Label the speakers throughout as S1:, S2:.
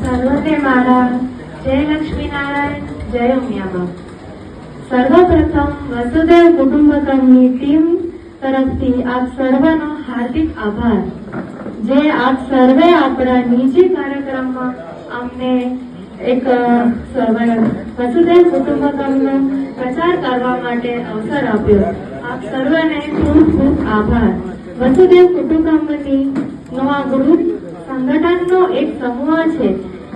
S1: સર્વને મારા જય લક્ષ્મીનારાયણ, જય ઉમિયાબા. સર્વપ્રથમ વસુદેવ કુટુંબકમની ટીમ તરફથી આપ સર્વનો હાર્દિક આભાર, જે આપ સર્વે આપણા નિજી કાર્યક્રમમાં અમને એક વસુદેવ કુટુંબકમનો પ્રચાર કરવા માટે અવસર આપ્યો. આપ સર્વને ખૂબ ખૂબ આભાર. વસુદેવ કુટુંબકમની નવા ગ્રુપ સંગઠનનો એક સમૂહ છે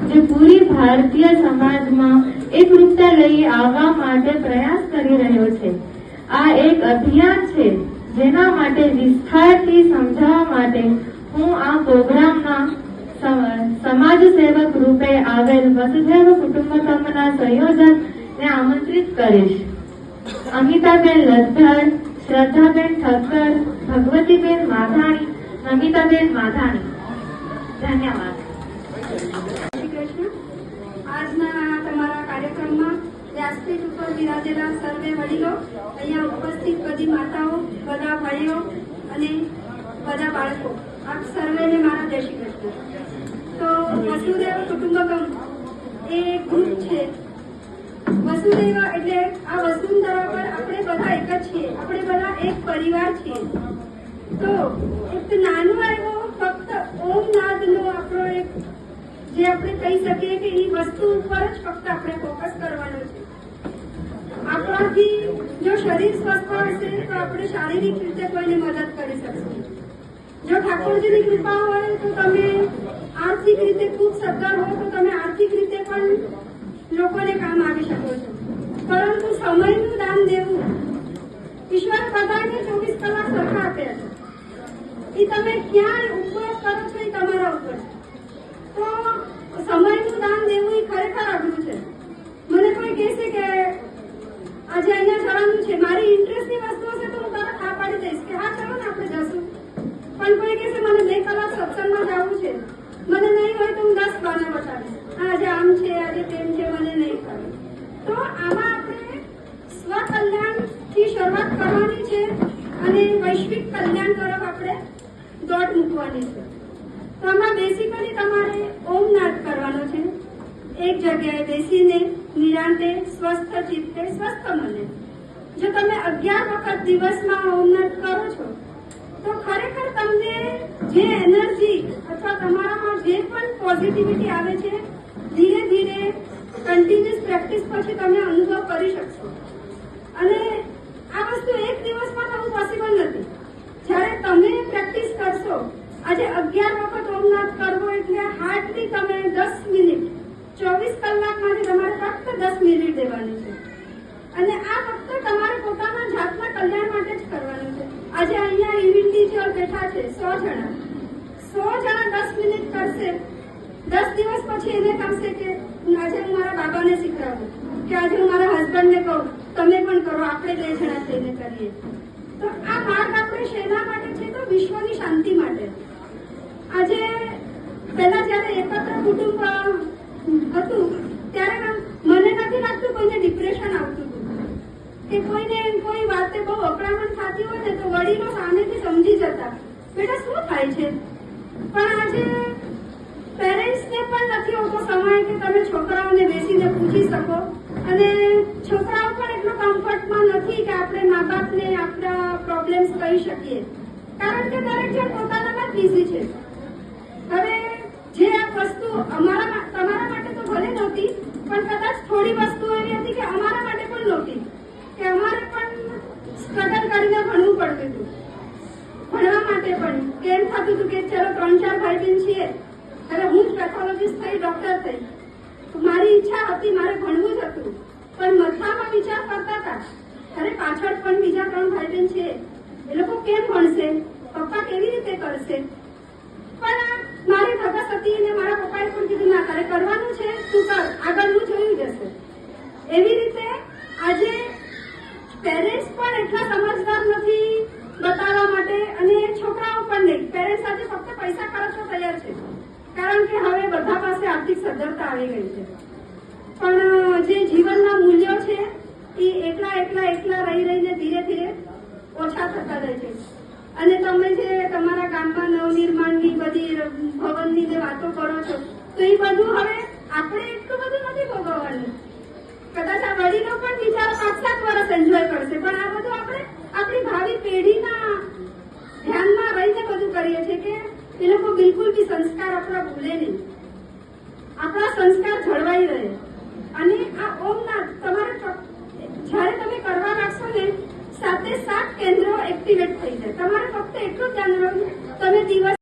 S1: જે પૂરી ભારતીય સમાજમાં એકરૂપતા લઈ આવવા માટે પ્રયાસ કરી રહ્યો છે. આ એક અભિયાન છે જેના માટે વિસ્તારથી સમજાવવા માટે હું આ પ્રોગ્રામના સમાજ સેવક રૂપે આવેલ વસુધૈવ કુટુંબકમના સંયોજકને આમંત્રિત કરીશ. અમિતાબેન લદ્ધર, શ્રદ્ધાબેન ઠક્કર, ભગવતીબેન માધાણી, નમિતાબેન માધાણી. ધન્યવાદ.
S2: આજના તમારા કાર્યક્રમમાં વ્યાસપીઠ ઉપર બિરાજેલા સર્વે વડીલો, અહીંયા ઉપસ્થિત બધી માતાઓ, બધા ભાઈઓ અને બધા બાળકો, આપ સર્વેને મારા જય શ્રી કૃષ્ણ. તો વસુદેવ કુટુંબકમ એ ગ્રુપ છે. વસુદેવ એટલે આ વસુંધરા પર આપણે બધા એક જ છીએ, આપણે બધા એક પરિવાર છીએ. તો એક નાનું એવો ફક્ત ઓમ નાદનો આપણો એક જે આપણે કહી શકીએ કે એ વસ્તુ ઉપર જ ફક્ત આપણે ફોકસ કરવાનું છે. આપણાથી જો શરીર સ્વસ્થ હશે તો આપણે શારીરિક રીતે કોઈને મદદ કરી શકશું. જો ઠાકોરજીની કૃપા હોય તો તમે આર્થિક રીતે ખૂબ સદ્ધર હો તો તમે આર્થિક રીતે પણ લોકોને કામ આવી શકો છો. પરંતુ સમયનું દાન દેવું, ઈશ્વર બધાને 24 કલાક સરખા આપ્યા છે. એ તમે ક્યાં ઉપયોગ કરો છો એ તમારા ઉપર. તો સમયનું દાન દેવું એ ખરેખર અઘરું છે. મને કોઈ કહેશે કે આજે અહીંયા જવાનું છે, મારી ઇન્ટરેસ્ટની વસ્તુ હશે તો હું તરત હા પાડી દઈશ કે હા ચલો ને આપણે જશું. પણ કોઈ કહેશે મને 2 કલાક સત્સંગમાં જવું છે, મને નહીં હોય તો હું 10 બહાના બતાવીશ, આજે આમ છે, આજે તેમ છે, મને નહીં ફાવે. તો આમાં આપણે સ્વકલ્યાણથી શરૂઆત કરવાની છે અને વૈશ્વિક કલ્યાણ તરફ આપણે દોટ મૂકવાની છે. તો આમાં બેસિકલી તમારે ઓમ નાદ કરવાનો છે. એક જગ્યાએ બેસીને નિરાંતે, સ્વસ્થ ચિત્તે, સ્વસ્થ મને. જો તમે 11 વખત દિવસમાં ઓમ નાદ કરો છો તો ખરેખર તમને જે એનર્જી અથવા તમારામાં જે પણ પોઝિટિવિટી આવે છે, ધીરે ધીરે કન્ટિન્યુઅસ પ્રેક્ટિસ પછી તમે અનુભવ કરી શકશો. અને આ વસ્તુ એક દિવસમાં થવું પોસિબલ નથી. જ્યારે તમે પ્રેક્ટિસ કરશો, આજે 11 વખત ઓમ નાદ કરવો એટલે હાર્ડલી તમે 10 મિનિટ, 24 કલાકમાંથી તમારે ફક્ત 10 મિનિટ દેવાની છે. અને આ ફક્ત તમારે પોતાના જાતના કલ્યાણ માટે જ કરવાનું છે. આજે અહીંયા ઇન્ડિવિજ્યુઅલ બેઠા છે 100 જણા. 100 જણા 10 મિનિટ કરશે, 10 દિવસ પછી એને થશે કે આજે હું મારા બાબાને શીખવાડું, કે આજે હું મારા હસબન્ડને કહું તમે પણ કરો, આપણે 2 જણા થઈને કરીએ. તો આ માર્ગ આપણે શેના માટે છે? તો વિશ્વની શાંતિ માટે. આજે પહેલા જયારે એકત્ર કુટુંબ હતું ત્યારે મને નથી લાગતું કોઈને ડિપ્રેશન આવતું હતું કે કોઈને કોઈ વાતે બહુ અકળામણ થતી હોય ને તો વડીલો સામેથી સમજી જતા, બેટા શું થાય છે. પણ આજે પેરેન્ટ્સને પણ નથી હોતો સમય કે તમે છોકરાઓને બેસીને પૂછી શકો, અને છોકરાઓ પણ એટલો કમ્ફર્ટમાં નથી કે આપણે મા બાપને આપણા પ્રોબ્લેમ્સ કહી શકીએ, કારણ કે દરેક જણ પોતાનામાં બિઝી છે. હવે જે આ વસ્તુ તમારા માટે તો ભલે નહોતી, પણ કદાચ થોડી વસ્તુ એવી હતી કે અમારા માટે પણ નહોતી, કે અમારે પણ સ્ટ્રગલ કરીને ભણવું પડતું હતું. ભણવા માટે પણ કેમ થતું હતું કે ચલો 3-4 ભાઈ બહેન છીએ, હવે હું જ પેથોલોજીસ્ટ થઈ, ડોક્ટર થઈ. મારી ઈચ્છા હતી, મારે ભણવું જ હતું, પણ મથામાં વિચાર કરતા હતા અરે પાછળ પણ બીજા 3 ભાઈ બહેન છે, એ લોકો કેમ ભણશે, પપ્પા કેવી રીતે કરશે. પણ મારી ધગસ હતી અને મારા પપ્પાએ પણ કીધું ના તારે કરવાનું છે, તું કર, આગળનું જોયું જશે. એવી રીતે આજે પેરેન્ટ્સ પણ એટલા સમજદાર નથી બતાવવા માટે, અને છોકરાઓ પણ નહીં. પેરેન્ટ્સ આજે ફક્ત પૈસા ખર્ચવા તૈયાર છે, કારણ કે હવે બધા પાસે આર્થિક સદ્ધરતા આવી ગઈ છે. પણ જે જીવનના મૂલ્યો છે એ એકલા રહીને ધીરે ધીરે ઓછા થતા જાય છે. અને તમે જે તમારા ગામમાં નવનિર્માણની બધી ભવનની જે વાતો કરો છો તો એ બધું હવે આપણે એટલું બધું નથી ભોગવવાનું. કદાચ આ વડીલો પણ બિચારા 5-7 વર્ષ એન્જોય કરશે, પણ આ બધું આપણે આપણી ભાવિ પેઢીના ધ્યાનમાં રહીને બધું કરીએ છીએ કે એ લોકો બિલકુલ બી સંસ્કાર આપણા ભૂલે નહીં, આપણા સંસ્કાર જળવાઈ રહે. અને આ ઓમના તમારે જ્યારે તમે કરવા લાગશો ને 7 કેન્દ્રો એક્ટિવેટ થઈ જાય. તમારે ફક્ત એટલું ધ્યાન રાખવું તમે દિવસ